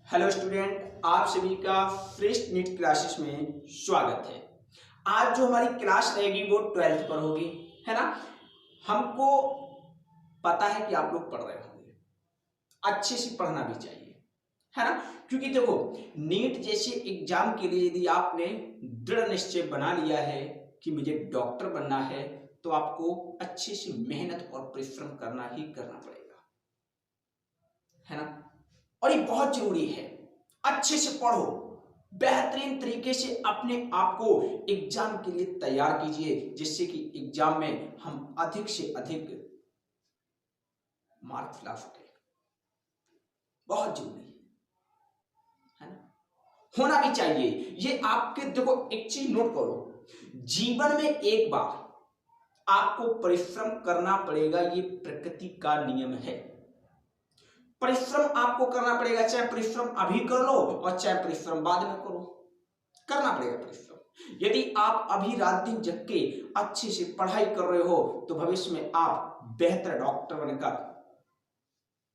Hello student, आप सभी का फ्रेश नीट क्लासेस में स्वागत है। आज जो हमारी क्लास रहेगी वो 12th पर होगी, है ना। हमको पता है कि आप लोग पढ़ रहे होंगे, अच्छे से पढ़ना भी चाहिए, है ना। क्योंकि देखो, नीट जैसे एग्जाम के लिए यदि आपने दृढ़ निश्चय बना लिया है कि मुझे डॉक्टर बनना है, तो आपको अच्छे से मेहनत और परिश्रम करना ही करना पड़ेगा, है ना। और ये बहुत जरूरी है, अच्छे से पढ़ो, बेहतरीन तरीके से अपने आप को एग्जाम के लिए तैयार कीजिए, जिससे कि एग्जाम में हम अधिक से अधिक मार्क्स ला सके। बहुत जरूरी है ना, होना भी चाहिए। ये आपके देखो, एक चीज नोट करो, जीवन में एक बार आपको परिश्रम करना पड़ेगा, ये प्रकृति का नियम है। परिश्रम आपको करना पड़ेगा, चाहे परिश्रम अभी कर लो और चाहे परिश्रम बाद में करो, करना पड़ेगा परिश्रम। यदि आप अभी रात दिन जग के अच्छे से पढ़ाई कर रहे हो, तो भविष्य में आप बेहतर डॉक्टर बनकर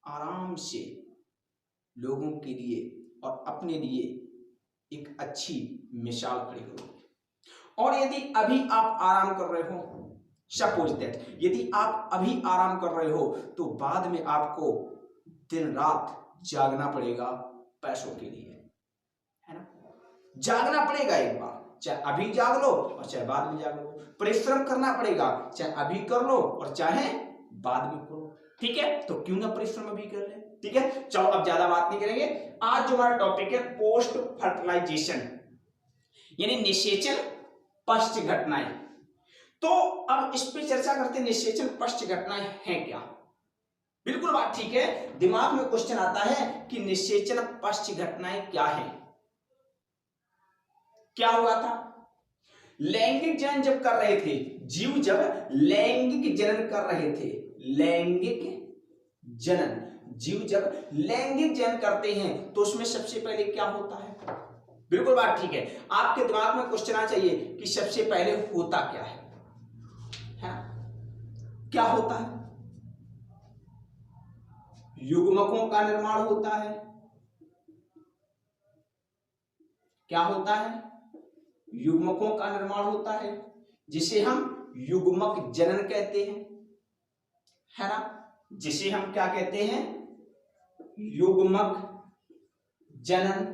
आराम से लोगों के लिए और अपने लिए एक अच्छी मिसाल खड़ी करोगे। और यदि अभी आप आराम कर रहे हो, सपोज दैट यदि आप अभी आराम कर रहे हो, तो बाद में आपको दिन रात जागना पड़ेगा पैसों के लिए, है ना। जागना पड़ेगा एक बार, चाहे अभी जाग लो और चाहे बाद में जाग लो। परिश्रम करना पड़ेगा, चाहे अभी कर लो और चाहे बाद में करो, ठीक है। तो क्यों ना परिश्रम अभी कर ले, ठीक है। चलो, अब ज्यादा बात नहीं करेंगे। आज जो हमारा टॉपिक है पोस्ट फर्टिलाइजेशन, यानी निषेचन पश्च घटनाएं। तो अब इस पे चर्चा करते हैं, निषेचन पश्च घटनाएं हैं क्या। बिल्कुल बात ठीक है, दिमाग में क्वेश्चन आता है कि निषेचन पश्च घटनाएं क्या है। क्या हुआ था, लैंगिक जनन जब कर रहे थे, जीव जब लैंगिक जनन कर रहे थे, लैंगिक जनन, जीव जब लैंगिक जनन करते हैं, तो उसमें सबसे पहले क्या होता है। बिल्कुल बात ठीक है, आपके दिमाग में क्वेश्चन आना चाहिए कि सबसे पहले होता क्या है, क्या होता है। युग्मकों का निर्माण होता है। क्या होता है, युग्मकों का निर्माण होता है, जिसे हम युग्मक जनन कहते हैं, है ना। जिसे हम क्या कहते हैं, युग्मक जनन।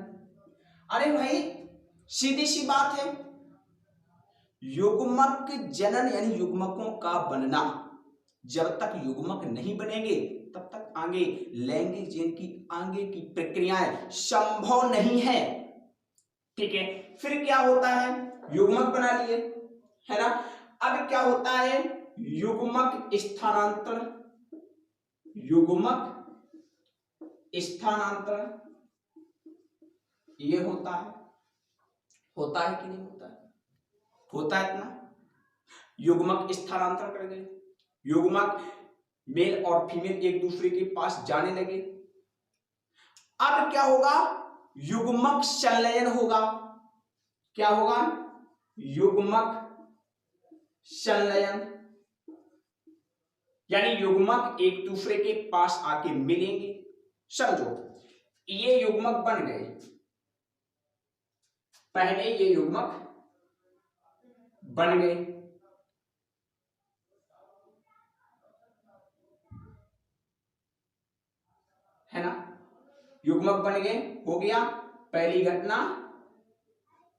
अरे भाई, सीधी सी बात है, युग्मक जनन यानी युग्मकों का बनना। जब तक युग्मक नहीं बनेंगे, तब तक आगे लैंगिक जनन की आगे की प्रक्रियाएं संभव नहीं है, ठीक है। फिर क्या होता है, युग्मक बना लिए, है ना। अब क्या होता है, युग्मक स्थानांतरण, युग्मक स्थानांतरण ये होता है कि नहीं होता है, होता है इतना। युग्मक स्थानांतरण कर गए, युग्मक मेल और फीमेल एक दूसरे के पास जाने लगे। अब क्या होगा, युग्मक संलयन होगा। क्या होगा, युग्मक संलयन, यानी युग्मक एक दूसरे के पास आके मिलेंगे। समझो, ये युग्मक बन गए, पहले ये युग्मक बन गए, है ना। युग्मक बन गए, हो गया, पहली घटना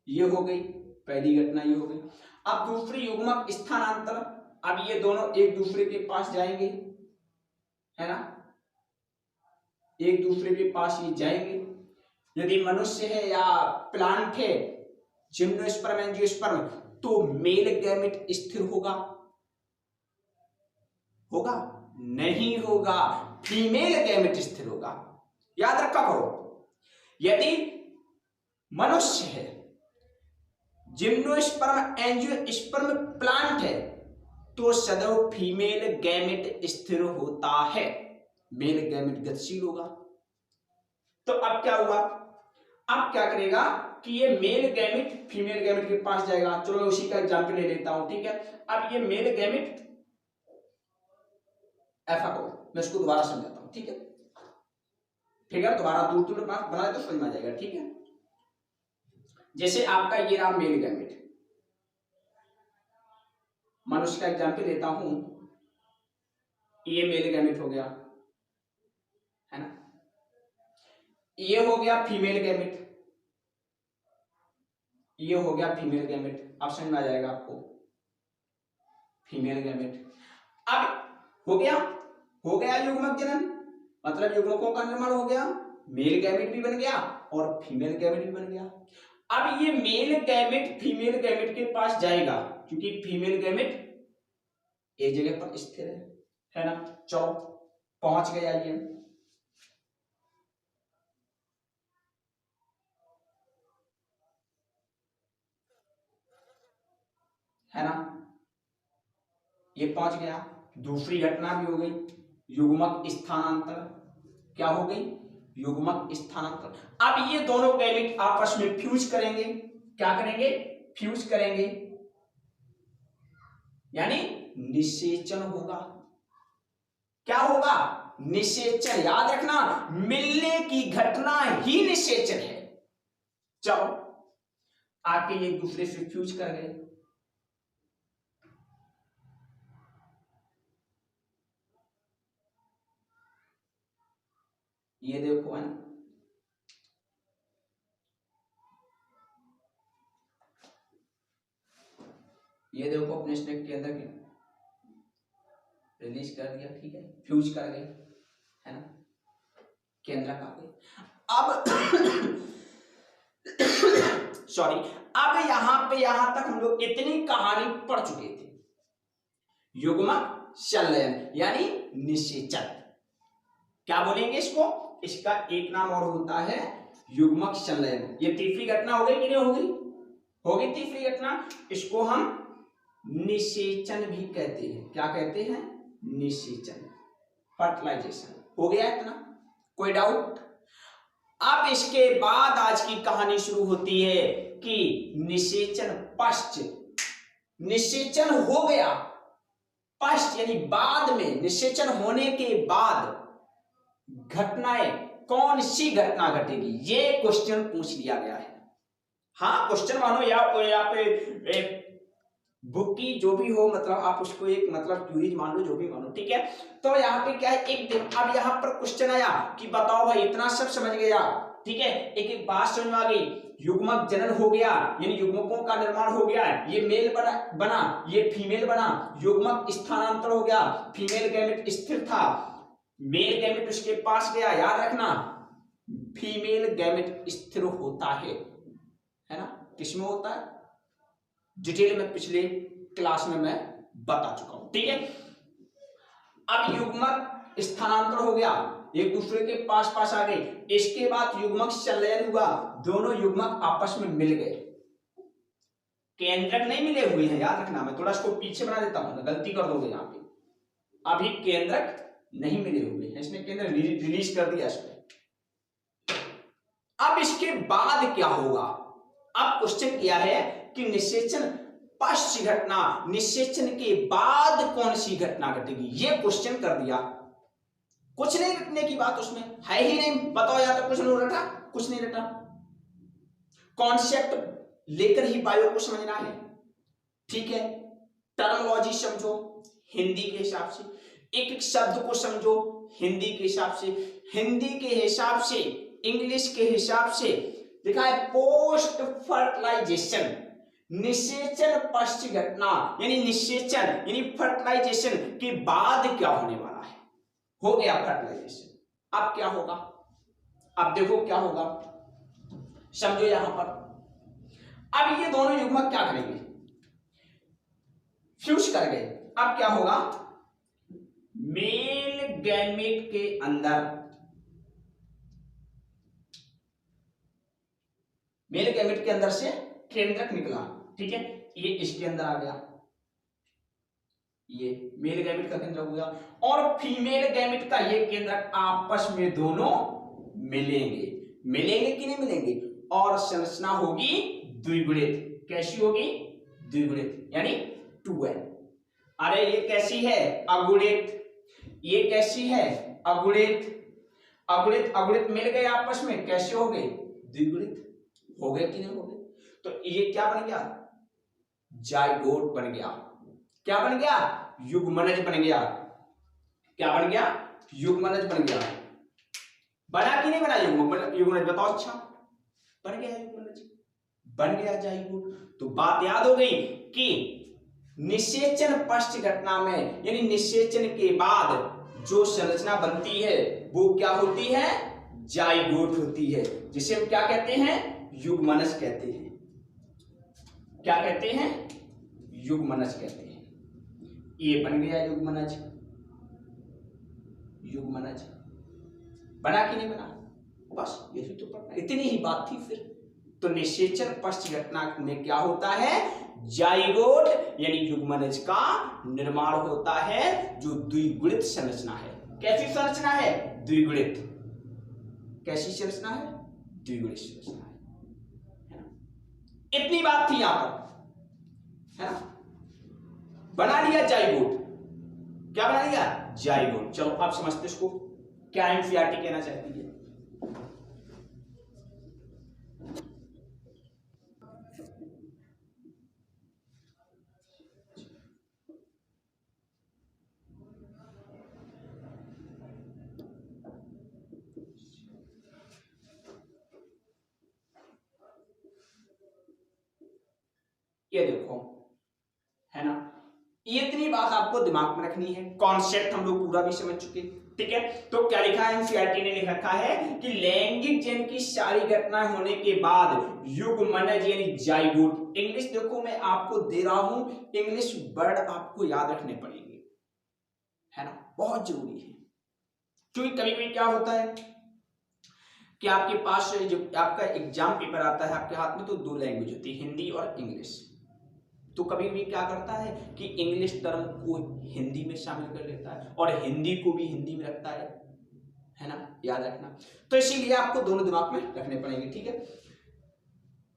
ये हो गई, पहली घटना ये हो गई। अब दूसरी युग्मक स्थानांतरण, अब ये दोनों एक दूसरे के पास जाएंगे, है ना, एक दूसरे के पास ये जाएंगे। यदि मनुष्य है या प्लांट है, जिम्नोस्पर्म एंजियोस्पर्म, तो मेल गैमेट स्थिर होगा, होगा नहीं होगा, फीमेल गैमेट स्थिर होगा। याद रखा करो, यदि मनुष्य है, जिम्नोस्पर्म एंजियोस्पर्म प्लांट है, तो सदैव फीमेल गैमेट स्थिर होता है, मेल गैमेट गतिशील होगा। तो अब क्या हुआ, अब क्या करेगा कि ये मेल गैमेट फीमेल गैमेट के पास जाएगा। चलो मैं उसी का एग्जांपल ले लेता हूं, ठीक है। अब ये मेल गैमेट, ऐसा करो, मैं इसको दोबारा समझाता हूं, ठीक है। ठीक है, दोबारा दूर दूर बना दे तो समझ में आ जाएगा। ठीक है, जैसे आपका ये रहा मेल गैमेट, मनुष्य का एग्जाम्पल लेता हूं, ये मेल गैमेट हो गया, है ना, ये हो गया फीमेल गैमेट, ये हो गया फीमेल गैमेट। अब समझ में आ जाएगा आपको, फीमेल गैमेट। अब हो गया युग्मक जनन, मतलब युग्मकों का निर्माण हो गया, मेल गैमेट भी बन गया और फीमेल गैमेट भी बन गया। अब ये मेल गैमेट फीमेल गैमेट के पास जाएगा, क्योंकि फीमेल गैमेट एक जगह पर स्थिर है ना। चलो पहुंच गया ये, है ना, ये पहुंच गया। दूसरी घटना भी हो गई, युग्मक स्थानांतर। क्या हो गई? युग्मक स्थानांतर। अब ये दोनों गैमेट आपस में फ्यूज करेंगे। क्या करेंगे? फ्यूज करेंगे, यानी निषेचन होगा। क्या होगा? निषेचन। याद रखना, मिलने की घटना ही निषेचन है। चलो आके एक दूसरे से फ्यूज कर गए, ये देखो, है ना, ये देखो अपने स्नेक के अंदर रिलीज कर दिया। ठीक है, फ्यूज कर गए, है ना, केंद्रक आ गए। अब सॉरी, अब यहां तक हम लोग इतनी कहानी पढ़ चुके थे। युग्मक संलयन यानी निषेचन। क्या बोलेंगे इसको? इसका एक नाम और होता है युग्मक संलयन। ये तीसरी घटना हो गई कि नहीं हो गई? होगी तीसरी घटना। इसको हम निषेचन भी कहते हैं। क्या कहते हैं? निषेचन, फर्टिलाइजेशन। हो गया इतना? कोई डाउट? अब इसके बाद आज की कहानी शुरू होती है कि निषेचन पश्चात, निषेचन हो गया पश्चात यानी बाद में, निषेचन होने के बाद घटनाएं, कौन सी घटना घटेगी, ये क्वेश्चन पूछ लिया गया है। हाँ, क्वेश्चन मानो या पे बुक की जो भी हो, मतलब आप उसको एक मतलब क्यूरीज मान लो, जो भी मानो। ठीक है, तो यहाँ पे क्या है, एक दिन अब यहाँ पर क्वेश्चन आया कि बताओ भाई, इतना सब समझ गया, ठीक है, एक एक बात समझ में आ गई, युग्मक जनन हो गया यानी युग्मकों का निर्माण हो गया, ये मेल बना ये फीमेल बना, युग्मक स्थानांतर हो गया, फीमेल गैमेट स्थिर था, मेल गैमेट उसके पास गया। याद रखना, फीमेल गैमेट स्थिर होता है ना, किसमें होता है, डिटेल में पिछले क्लास में मैं बता चुका हूं। ठीक है, अब युग्मक स्थानांतर हो गया, एक दूसरे के पास पास आ गए। इसके बाद युग्मक संलयन हुआ, दोनों युग्मक आपस में मिल गए। केंद्रक नहीं मिले हुए हैं, याद रखना। मैं थोड़ा इसको पीछे बना देता हूं, गलती कर दोगे यहाँ पे। अभी केंद्रक नहीं मिले हुए हैं, इसने केंद्र रिलीज कर दिया इसमें। अब इसके बाद क्या होगा? अब क्वेश्चन किया है कि निषेचन पश्चात घटना, निषेचन के बाद कौन सी घटना घटेगी, ये क्वेश्चन कर दिया। कुछ नहीं रटने की बात उसमें है ही नहीं। बताओ, या तो कुछ नहीं रटा, कुछ नहीं रटा। कॉन्सेप्ट लेकर ही बायो को समझना है। ठीक है, टर्मोलॉजी समझो हिंदी के हिसाब से, एक एक शब्द को समझो हिंदी के हिसाब से, हिंदी के हिसाब से, इंग्लिश के हिसाब से। लिखा है पोस्ट फर्टिलाइजेशन, निषेचन पश्चात घटना यानी निषेचन यानी फर्टिलाइजेशन के बाद क्या होने वाला है। हो गया फर्टिलाइजेशन, अब क्या होगा? अब देखो क्या होगा, समझो यहां पर। अब ये दोनों युग्मक क्या करेंगे? फ्यूज कर गए। अब क्या होगा? मेल गैमेट के अंदर, मेल गैमेट के अंदर से केंद्रक निकला। ठीक है, ये इसके अंदर आ गया, ये मेल गैमेट का केंद्रक हो गया, और फीमेल गैमेट का ये केंद्रक आपस में दोनों मिलेंगे। मिलेंगे कि नहीं मिलेंगे? और संरचना होगी द्विगुणित। कैसी होगी? द्विगुणित यानी 2n। अरे ये कैसी है? अगुणित। ये कैसी है? अगुणित। अगुणित अगुणित मिल गए आपस में, कैसे हो गए? द्विगुणित हो गए कि नहीं हो गए? तो ये क्या बन गया? जाइगोट बन गया। क्या बन गया? युग्मनज बन गया। क्या बन गया? युग्मनज बन गया। बना कि नहीं बना युग्मनज? बताओ। अच्छा, बन गया युग्मनज, बन गया जाइगोट। तो बात याद हो गई कि निषेचन पश्च घटना में, यानी निषेचन के बाद जो संरचना बनती है वो क्या होती है? जाइगोट होती है, जिसे हम क्या कहते हैं? युग्मनज कहते हैं। क्या कहते हैं? युग्मनज कहते हैं। ये बन गया युग्मनज। युग्मनज बना कि नहीं बना? बस यही तो पढ़ना, इतनी ही बात थी फिर। तो निषेचन पश्च घटना में क्या होता है? जाइगोट यानी युग्मनज का निर्माण होता है, जो द्विगुणित संरचना है। कैसी संरचना है? द्विगुणित। कैसी संरचना है? द्विगुणित संरचना है ना? इतनी बात थी यहां पर, है ना? बना लिया जाइगोट। क्या बना लिया? जाइगोट। चलो आप समझते इसको क्या एनसीईआरटी कहना चाहती है। ये देखो, है ना, ये इतनी बात आपको दिमाग में रखनी है। कॉन्सेप्ट हम लोग पूरा भी समझ चुके, ठीक है। तो क्या लिखा है? एनसीईआरटी ने लिख रखा है कि लैंगिक जन की सारी घटना होने के बाद युग्मनज यानी जाइगोट। इंग्लिश देखो मैं आपको दे रहा हूं, इंग्लिश वर्ड आपको याद रखने पड़ेंगे, है ना, बहुत जरूरी है। क्योंकि कभी कभी क्या होता है कि आपके पास जब आपका एग्जाम पेपर आता है आपके हाथ में, तो दो लैंग्वेज होती है, हिंदी और इंग्लिश। तो कभी भी क्या करता है कि इंग्लिश टर्म को हिंदी में शामिल कर लेता है और हिंदी को भी हिंदी में रखता है ना, याद रखना। तो इसीलिए आपको दोनों दिमाग में रखने पड़ेंगे, ठीक है।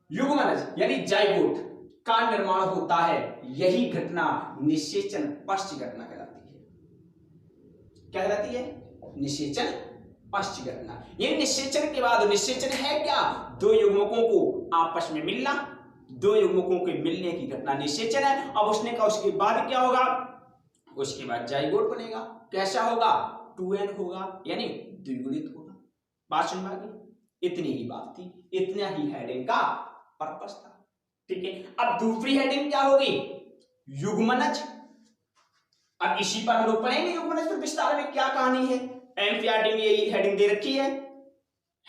युग्मनज यानी जाइगोट का निर्माण होता है, यही घटना निषेचन पश्च घटना कहलाती है। क्या कहलाती है? निषेचन पश्च घटना। ये निषेचन के बाद, निषेचन है क्या? दो युग्मकों को आपस में मिलना, दो युग्मकों के मिलने की घटना निषेचन है। अब उसने कहा उसके बाद क्या होगा? उसके बाद जाइगोट बनेगा। कैसा होगा? 2n होगा, यानी द्विगुणित होगा। बात समझ में आ गई? इतनी ही बात थी, इतना ही हेडिंग का पर्पस था, ठीक है। अब दूसरी हेडिंग क्या होगी? युग्मनज। अब इसी पर हम लोग पढ़ेंगे युग्मनज पर विस्तार में क्या कहानी है। एनसीईआरटी में यही हेडिंग दे रखी है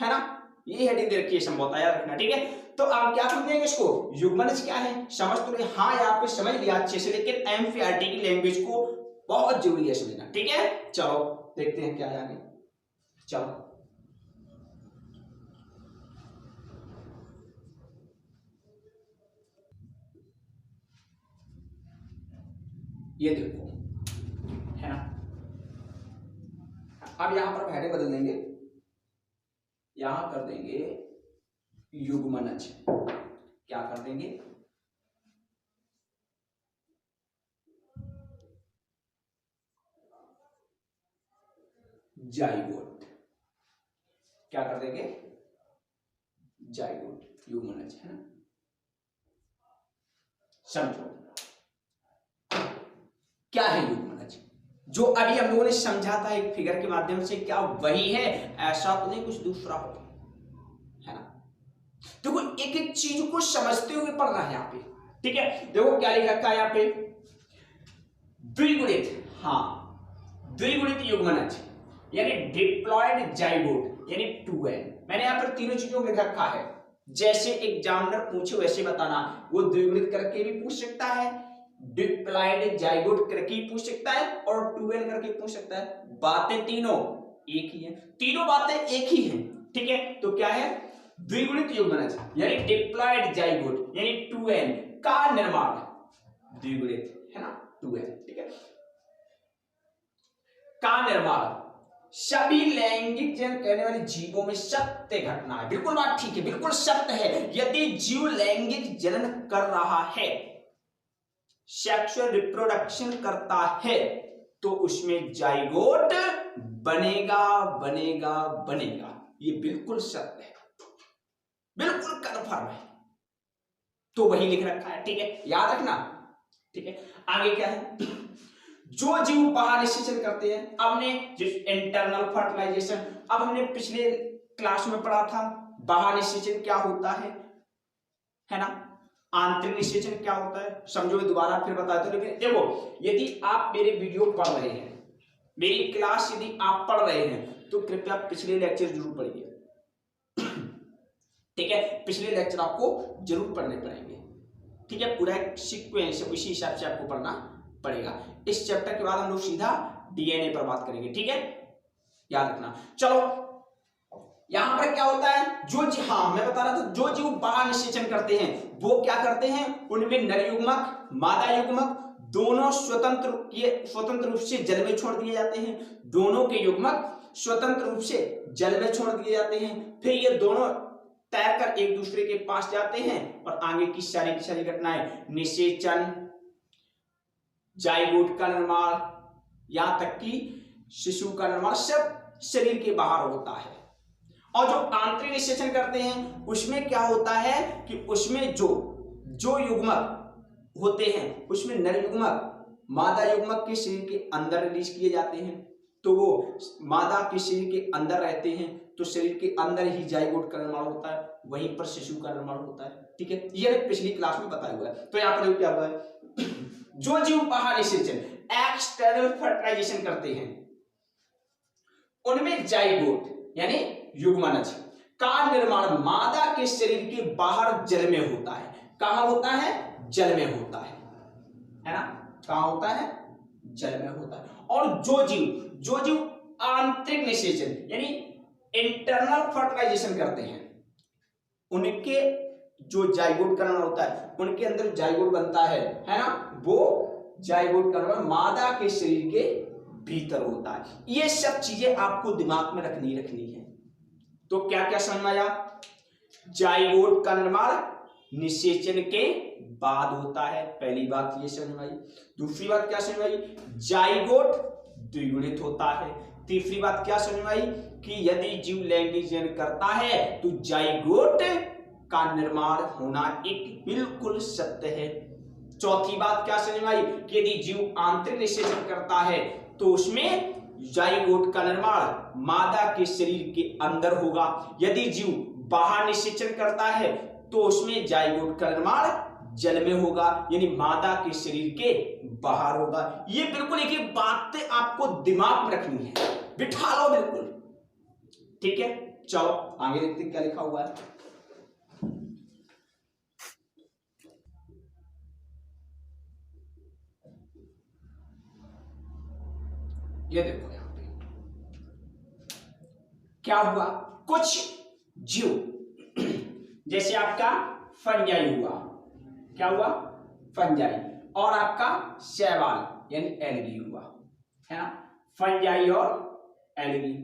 ना, ये हेडिंग दे रखी है, संभवतः याद रखना, ठीक है। तो आप क्या समझेंगे इसको? युग्मनज क्या है समझ तो रहे? हाँ, यहाँ पे समझ लिया अच्छे से, लेकिन एनसीईआरटी की लैंग्वेज को बहुत जरूरी है समझना, ठीक है। चलो देखते हैं क्या है आगे। चलो ये देखो, है ना, अब यहां पर हेडिंग बदल देंगे, यहां कर देंगे युग्मनज। क्या कर देंगे? जाइगोट। क्या कर देंगे? जाइगोट, युग्मनज, है ना। समझो क्या है युग्मनज, जो अभी हम लोगों ने समझा था एक फिगर के माध्यम से, क्या वही है? ऐसा तो नहीं कुछ दूसरा हो, है ना। देखो एक एक चीज को समझते हुए पढ़ना है यहाँ पे, ठीक है। देखो क्या लिख रखा है यहाँ पे? द्विगुणित, हाँ, द्विगुणित युग्मनज यानी डिप्लॉयड जाइगोट यानी 2n। मैंने यहाँ पर तीनों चीजों में लिख रखा है, जैसे एग्जामिनर पूछे वैसे बताना। वो द्विगुणित करके भी पूछ सकता है, डिप्लॉयड जाइगोट करके पूछ सकता है, और 2n करके पूछ सकता है। बातें तीनों एक ही है, तीनों बातें एक ही हैं, ठीक है। तो क्या है? द्विगुणित युग्मनज यानी डिप्लॉयड जाइगोट यानी 2n का निर्माण, द्विगुणित है ना, 2n, ठीक है, का निर्माण सभी लैंगिक जन कहने वाले जीवों में सत्य घटना है। बिल्कुल बात ठीक है, बिल्कुल सत्य है। यदि जीव लैंगिक जनन कर रहा है, सेक्सुअल रिप्रोडक्शन करता है, तो उसमें जाइगोट बनेगा बनेगा बनेगा, ये बिल्कुल सत्य है, बिल्कुल कन्फर्म है। तो वही लिख रखा है, ठीक है, याद रखना, ठीक है। आगे क्या है, जो जीव बाहर निषेचन करते हैं, हमने इंटरनल फर्टिलाइजेशन, अब हमने पिछले क्लास में पढ़ा था बाहर निषेचन क्या होता है ना, आंतरिक निषेचन क्या होता है, समझो मैं दोबारा फिर बता दूं। लेकिन देखो, यदि आप मेरे वीडियो पढ़ रहे हैं, मेरी क्लास यदि आप पढ़ रहे हैं, तो कृपया पिछले लेक्चर जरूर पढ़िए, ठीक है, पिछले लेक्चर आपको जरूर पढ़ने पड़ेंगे, ठीक है, पूरा एक सीक्वेंस उसी हिसाब से आपको पढ़ना पड़ेगा। इस चैप्टर के बाद हम लोग सीधा डीएनए पर बात करेंगे, ठीक है, याद रखना। चलो यहां पर क्या होता है, हाँ मैं बता रहा था, जो जीव बाहर निषेचन करते हैं वो क्या करते हैं, उनमें नर युग्मक मादा युग्मक दोनों स्वतंत्र रूप से जल में छोड़ दिए जाते हैं, दोनों के युग्मक स्वतंत्र रूप से जल में छोड़ दिए जाते हैं। फिर ये दोनों तैरकर एक दूसरे के पास जाते हैं और आगे की सारी घटनाएं, निषेचन, जाइगोट का निर्माण, यहां तक कि शिशु का निर्माण सब शरीर के बाहर होता है। और जो आंतरिक निषेचन करते हैं उसमें क्या होता है कि उसमें जो युग्मक होते हैं उसमें नर युग्मक मादा युग्मक के शरीर के अंदर रिलीज किए जाते हैं, तो वो मादा के शरीर के अंदर रहते हैं, तो शरीर के अंदर ही जाइगोट का निर्माण होता है, वहीं पर शिशु का निर्माण होता है, ठीक है, ये पिछली क्लास में बताया हुआ है। तो यहाँ पर क्या हुआ है, जो जीव बाहर निषेचन एक्सटर्नल फर्टिलाइजेशन करते हैं उनमें जाइगोट यानी युग्मनज का निर्माण मादा के शरीर के बाहर जल में होता है। कहां होता है, जल में होता है ना, कहां होता है, जल में होता है। और जो जीव आंतरिक निषेचन यानी इंटरनल फर्टिलाइजेशन करते हैं, उनके जो जाइगोट का निर्माण होता है, उनके अंदर जाइगोट बनता है ना, वो जाइगोट का निर्माण मादा के शरीर के भीतर होता है। ये सब चीजें आपको दिमाग में रखनी है। तो क्या क्या समझ में आया, जाइगोट का निर्माण निषेचन के बाद होता है, पहली बात ये समझ में आई। दूसरी बात क्या समझ में आई, जाइगोट द्विगुणित होता है। तीसरी बात क्या समझ में आई कि यदि जीव लैंगिक चयन करता है तो जाइगोट का निर्माण होना एक बिल्कुल सत्य है। चौथी बात क्या समझ में आई कि यदि जीव आंतरिक निषेचन करता है तो उसमें जाइगोट का निर्माण मादा के शरीर के अंदर होगा, यदि जीव बाहर निषेचन करता है तो उसमें जाइगोट का निर्माण जल में होगा, यानी मादा के शरीर के बाहर होगा। ये बिल्कुल एक बात आपको दिमाग में रखनी है, बिठा लो बिल्कुल, ठीक है। चलो आगे देखते हैं क्या लिखा हुआ है। ये देखो यहां पे क्या हुआ, कुछ जीव जैसे आपका फंजाई हुआ, क्या हुआ, फंजाई, और आपका शैवाल यानी एल्गी हुआ, है ना, फंजाई और एल्गी,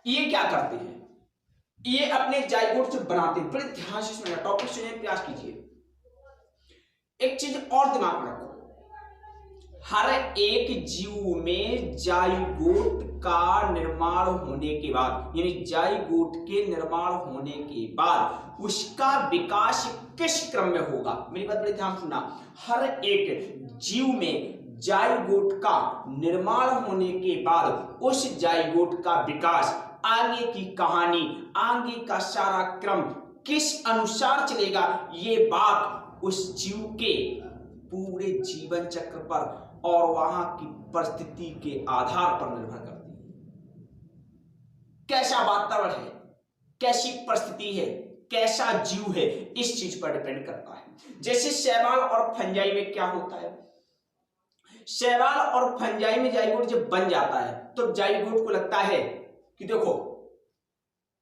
ये क्या करते हैं, ये अपने जाइगोट से बनाते हैं। बड़े ध्यान से सुनिए, टॉपिक सुनने का प्रयास कीजिए। एक चीज और दिमाग में रखो, हर एक जीव में जाइगोट का निर्माण होने के बाद, यानी जाइगोट के निर्माण होने के बाद उसका विकास किस क्रम में होगा, मेरी बात बड़े ध्यान सुनना। हर एक जीव में जाइगोट का निर्माण होने के बाद उस जाइगोट का विकास, आगे की कहानी, आगे का सारा क्रम किस अनुसार चलेगा, ये बात उस जीव के पूरे जीवन चक्र पर और वहां की परिस्थिति के आधार पर निर्भर करती है। कैसा वातावरण है, कैसी परिस्थिति है, कैसा जीव है, इस चीज पर डिपेंड करता है। जैसे शैवाल और फंजाई में क्या होता है, शैवाल और फंजाई में जाइगोट जब बन जाता है तो जाइगोट को लगता है कि देखो,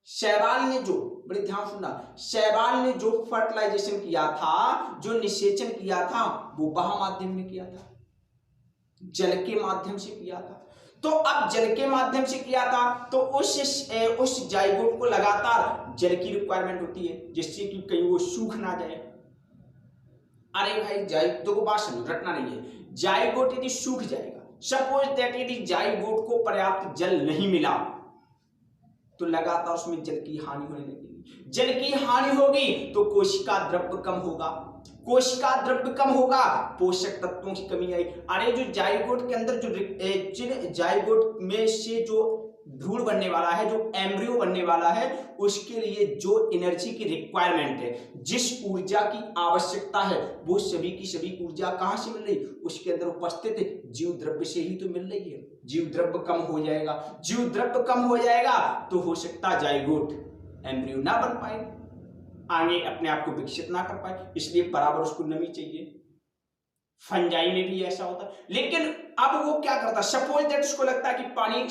शैवाल ने जो, बड़े ध्यान सुनना, शैवाल ने जो फर्टिलाइजेशन किया था, जो निषेचन किया था, वो बाह्य माध्यम में किया था, जल के माध्यम से किया था। तो अब जल के माध्यम से किया था तो उस जाइगोट को लगातार जल की रिक्वायरमेंट होती है, जिससे कि कहीं वो सूख ना जाए। अरे भाई जाइगोट को बात समझो, रटना नहीं है, जाइगोट यदि सूख जाएगा, सपोज दैट यदि जाइगोट को पर्याप्त जल नहीं मिला तो लगातार उसमें जल की हानि होने लगेगी। जल की हानि होगी तो कोशिका द्रव्य कम होगा, कोशिका द्रव्य कम होगा, पोषक तत्वों की कमी आई। अरे जो जाइगोट के अंदर जो जाइगोट में से जो भ्रूण बनने वाला है, जो एम्ब्रियो बनने वाला है, उसके लिए जो एनर्जी की रिक्वायरमेंट है, जिस ऊर्जा की आवश्यकता है, वो सभी की सभी ऊर्जा कहां से मिल रही? उसके अंदर उपस्थित जीव द्रव्य से ही तो मिल रही है। जीव द्रव्य कम हो जाएगा, जीव द्रव्य कम हो जाएगा तो हो सकता है जाइगोट एम्ब्रियो ना बन पाए, आगे अपने आप को विकसित ना कर पाए, इसलिए बराबर उसको नमी चाहिए। फंजाई में भी ऐसा होता है। लेकिन अब वो क्या करता है, सपोज दैट उसको लगता है कि पानी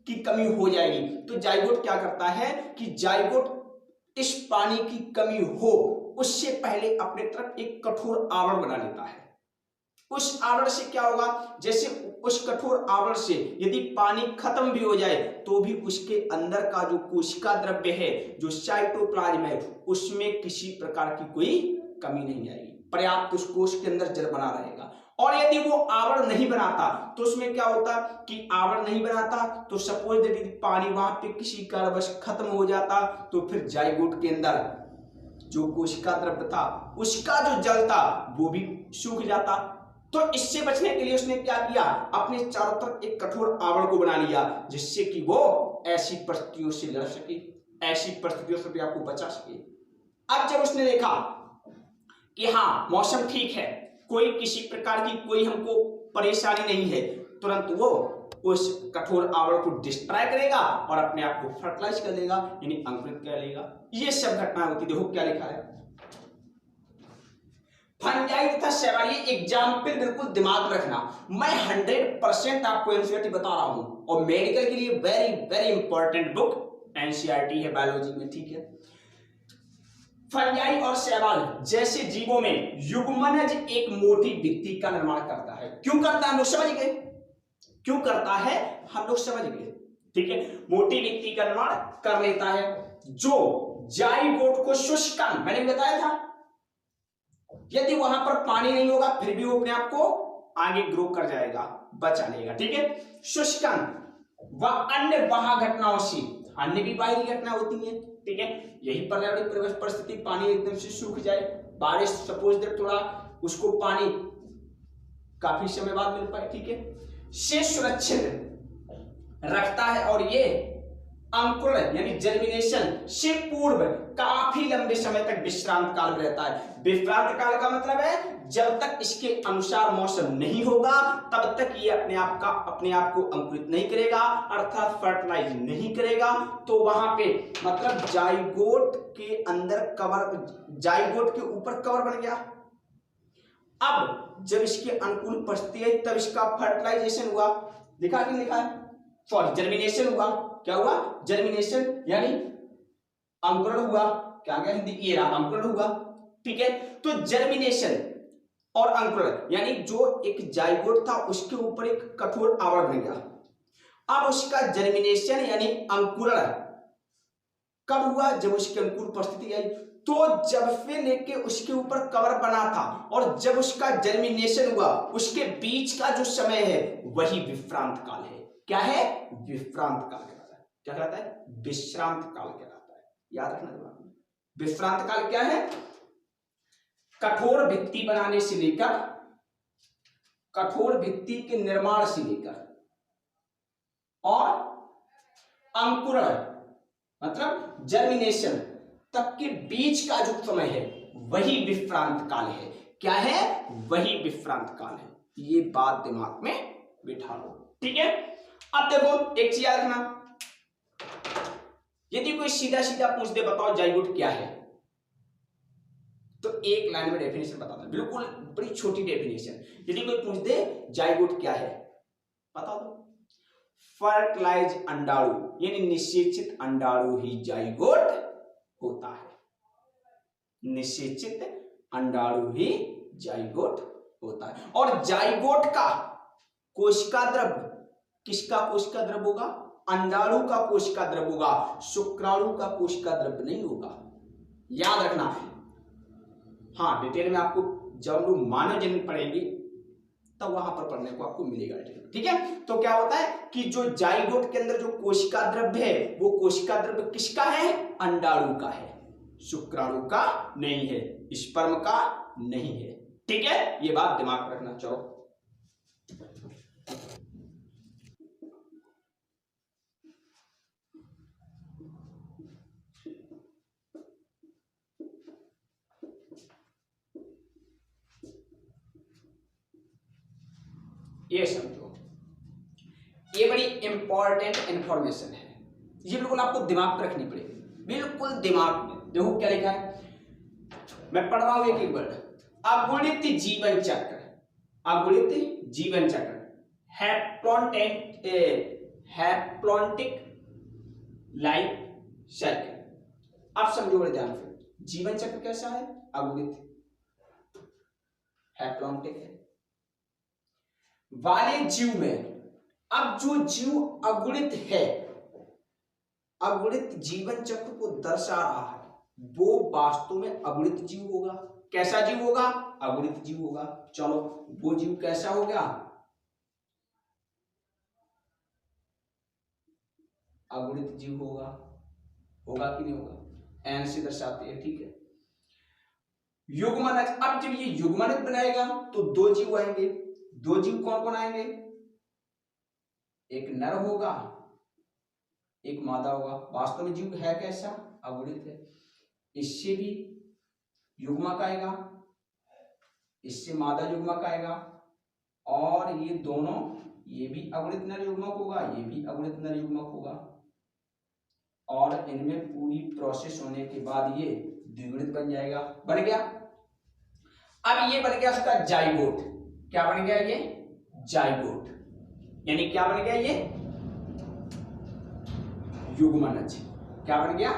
की कमी हो जाएगी, तो जाइगोट क्या करता है कि जाइगोट इस पानी की कमी हो उससे पहले अपने तरफ एक कठोर आवरण बना लेता है। उस आवरण से क्या होगा, जैसे उस कठोर आवरण से यदि पानी खत्म भी हो जाए तो भी उसके अंदर का जो कोशिका द्रव्य है, जो साइटोप्लाज्म है, उसमें किसी प्रकार की कोई कमी नहीं आएगी, पर्याप्त उस कोश के अंदर जल बना रहेगा। और यदि वो आवरण नहीं बनाता तो उसमें क्या होता कि आवरण नहीं बनाता तो सपोज यदि पानी वहां पे किसी कारणवश खत्म हो जाता तो फिर जाइगोट के अंदर जो कोशिका द्रव्य था, उसका जो जल था, वो भी सूख जाता। तो इससे बचने के लिए उसने क्या किया, अपने चारों तरफ एक कठोर आवरण को बना लिया, जिससे कि वो ऐसी परिस्थितियों से लड़ सके, ऐसी परिस्थितियों से भी आपको बचा सके। अब जब उसने देखा कि हाँ मौसम ठीक है, कोई किसी प्रकार की कोई हमको परेशानी नहीं है, तुरंत वो उस कठोर आवरण को डिस्ट्रॉय करेगा और अपने आप को फर्टिलाइज कर लेगा, यानी अंकुरित कर लेगा। ये सब घटना होती। देखो क्या लिखा है, फंजाई तथा शैवाली एग्जाम्पल बिल्कुल दिमाग में रखना। मैं 100% आपको एनसीईआरटी बता रहा हूं और मेडिकल के लिए very very important book NCERT है बायोलॉजी में, ठीक है। फंजाई और शैवाल जैसे जीवों में युग्मनज एक मोटी भित्ति का निर्माण करता है। क्यों करता है हम लोग समझ गए, क्यों करता है हम लोग समझ गए, ठीक है। मोटी भित्ति का निर्माण कर लेता है जो जाइगोट को शुष्कन, मैंने बताया था यदि वहां पर पानी नहीं होगा फिर भी वो अपने आप को आगे ग्रो कर जाएगा, बचा लेगा, ठीक है। शुष्कन व अन्य बाह्य घटनाओं से, अन्य भी बाहरी घटना होती है, ठीक है। यही पर्यावरणिक परिस्थिति, पानी एकदम से सूख जाए, बारिश सपोज दैट थोड़ा उसको पानी काफी समय बाद मिल पाए, ठीक है, से सुरक्षित रखता है और ये अंकुरण यानी जर्मिनेशन से पूर्व काफी लंबे समय तक विश्रांत काल में रहता है। विश्रांत काल का मतलब है जब तक इसके अनुसार मौसम नहीं होगा तब तक ये अपने आप को अंकुरित नहीं करेगा, अर्थात फर्टिलाइज नहीं करेगा। तो वहां पे मतलब जाइगोट के अंदर कवर, जाइगोट के ऊपर कवर बन गया। अब जब इसकी अनुकूल परिस्थिति आई तब इसका फर्टिलाइजेशन हुआ, लिखा कि लिखा है, सॉरी जर्मिनेशन हुआ। क्या हुआ, जर्मिनेशन यानी अंकुरण हुआ, क्या गया हिंदी की, अंकुरण हुआ, ठीक है। तो जर्मिनेशन और अंकुरण यानी जो एक जाइगोट था उसके ऊपर एक कठोर आवरण बन गया। अब उसका जर्मिनेशन यानी अंकुरण कब हुआ, जब उसकी अनुकूल परिस्थिति आई। तो जब से लेके उसके ऊपर कवर बना था और जब उसका जर्मिनेशन हुआ उसके बीच का जो समय है वही विश्रांत काल है। क्या है, विश्रांत काल कहलाता है। क्या कहलाता है, विश्रांत काल कहलाता है, याद रखना दिमाग में। विश्रांत काल क्या है, कठोर भित्ति बनाने से लेकर, कठोर भित्ति के निर्माण से लेकर और अंकुरण मतलब जर्मिनेशन तक के बीच का जो समय है वही विश्रांत काल है। क्या है, वही विश्रांत काल है। ये बात दिमाग में बिठा लो, ठीक है। अब देखो एक चीज याद रखना, यदि कोई सीधा सीधा पूछ दे बताओ जाइगोट क्या है, तो एक लाइन में डेफिनेशन बता दो, बिल्कुल बड़ी छोटी डेफिनेशन। यदि कोई पूछ दे जाइगोट क्या है, बता दो, फर्टिलाइज अंडाणु यानी निषेचित अंडाणु ही जाइगोट होता है। निषेचित अंडाणु ही जाइगोट होता है। और जाइगोट का कोशिका द्रव्य किसका कोशिका द्रव्य होगा, अंडाणु का कोशिका द्रव्य होगा, शुक्राणु का कोशिका द्रव्य नहीं होगा, याद रखना। हाँ डिटेल में आपको जब हम लोग मानव जन्म पढ़ेंगे तब वहां पर पढ़ने को आपको मिलेगा। ठीक है, तो क्या होता है कि जो जाइगोट के अंदर जो कोशिका द्रव्य है वो कोशिका द्रव्य किसका है? अंडाणु का है, शुक्राणु का नहीं है, स्पर्म का नहीं है। ठीक है, ये बात दिमाग में रखना। चलो ये समझो, ये बड़ी इंपॉर्टेंट इंफॉर्मेशन है, ये बिल्कुल आपको दिमाग में रखनी पड़ेगी, बिल्कुल दिमाग में। देखो क्या लिखा है, मैं पढ़ रहा हूं एक एक वर्ड। अगुणित जीवन चक्र, अगुणित जीवन चक्र, हैप्लॉन्टिक लाइफ साइकिल। आप समझो बड़े ध्यान से, जीवन चक्र कैसा है? अगुणित, हैप्लॉन्टिक है वाले जीव में। अब जो जीव अगुणित है, अगुणित जीवन चक्र को दर्शा रहा है, वो वास्तव में अगुणित जीव होगा। कैसा जीव होगा? अगुणित जीव होगा। चलो वो जीव कैसा हो गया? अगुणित जीव होगा। होगा कि नहीं होगा? एन से दर्शाते हैं। ठीक है, युग्मनज। अब जब ये युग्मनज बनाएगा तो दो जीव आएंगे। दो जीव कौन कौन आएंगे? एक नर होगा, एक मादा होगा। वास्तव में जीव है कैसा? अगुणित है। इससे भी युग्मक आएगा, इससे मादा युग्मक आएगा, और ये दोनों, ये भी अगुणित नर युग्मक होगा, ये भी अगुणित नर युग्मक होगा, और इनमें पूरी प्रोसेस होने के बाद ये द्विगुणित बन जाएगा। बन गया। अब ये बन गया उसका जाइगोट। क्या बन गया? ये जाइगोट, यानी क्या बन गया? ये युग्मनज। क्या बन गया?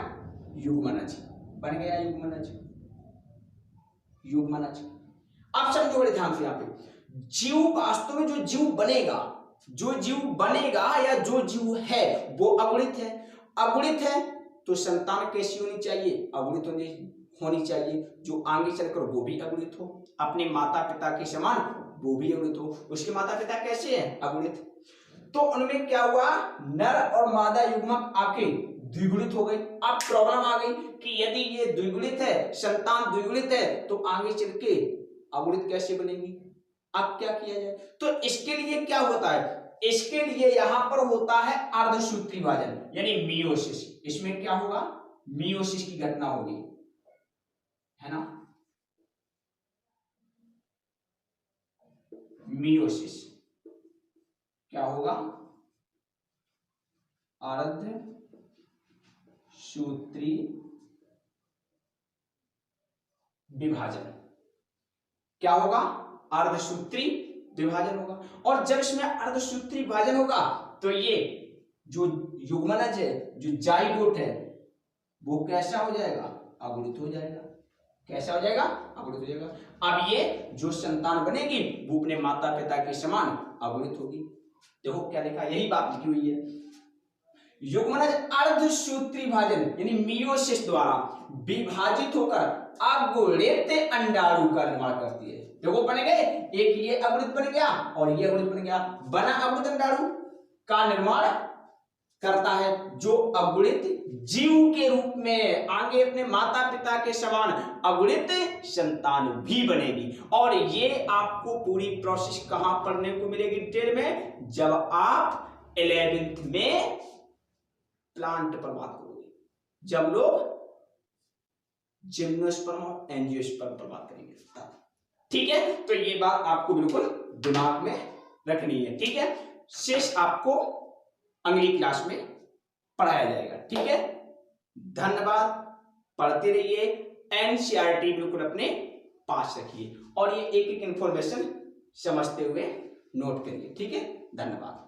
युग्मनज बन गया, युग्मनज, युग्मनज। अब समझो बड़े ध्यान से, यहां पे जीव, वास्तव में जो जीव बनेगा, जो जीव बनेगा या जो जीव है वो अगुणित है। अगुणित है तो संतान कैसी होनी चाहिए? अगुणित होनी चाहिए, जो आगे चलकर वो भी अगुणित हो, अपने माता पिता के समान वो भी अगुणित हो। उसके माता पिता कैसे हैं? अगुणित। तो उनमें क्या हुआ? नर और मादा युग्मक आके द्विगुणित हो गए। अब प्रॉब्लम आ गई कि यदि ये द्विगुणित है, संतान द्विगुणित है, तो आगे चल के अगुणित कैसे बनेगी? अब क्या किया जाए? तो इसके लिए क्या होता है? इसके लिए यहां पर होता है अर्धसूत्री विभाजन, यानी मियोसिस। इसमें क्या होगा? मियोसिस की घटना होगी, है ना? मियोसिस क्या होगा? अर्धसूत्री विभाजन। क्या होगा? अर्धसूत्री विभाजन होगा। और जब इसमें अर्धसूत्री विभाजन होगा तो ये जो युग्मनज है, जो जाइगोट है, वो कैसा हो जाएगा? अगुणित हो जाएगा। कैसा हो जाएगा? अगुणित हो जाएगा। अब ये जो संतान बनेगी वो अपने माता पिता के समान अगुणित होगी। देखो क्या लिखा, यही बात लिखी हुई है। युग्मनज अर्धसूत्री विभाजन यानी मियोसिस द्वारा विभाजित होकर अगुणित अंडाणु का निर्माण करती है। देखो बन गए, एक ये अगुणित बन गया और ये अगुणित बन गया। बना अगुणित अंडाणु का निर्माण करता है, जो अगुणित जीव के रूप में आगे अपने माता पिता के समान अगुणित संतान भी बनेगी। और ये आपको पूरी प्रोसेस कहां पढ़ने को मिलेगी डिटेल में? जब आप 11th में प्लांट पर बात करोगे, जब लोग जिम्नोस्पर्म और एंजियोस्पर्म पर बात करेंगे तब। ठीक है, तो ये बात आपको बिल्कुल दिमाग में रखनी है। ठीक है, शेष आपको अगली क्लास में पढ़ाया जाएगा। ठीक है, धन्यवाद। पढ़ते रहिए, एनसीईआरटी बिल्कुल अपने पास रखिए और ये एक एक इंफॉर्मेशन समझते हुए नोट करिए। ठीक है, धन्यवाद।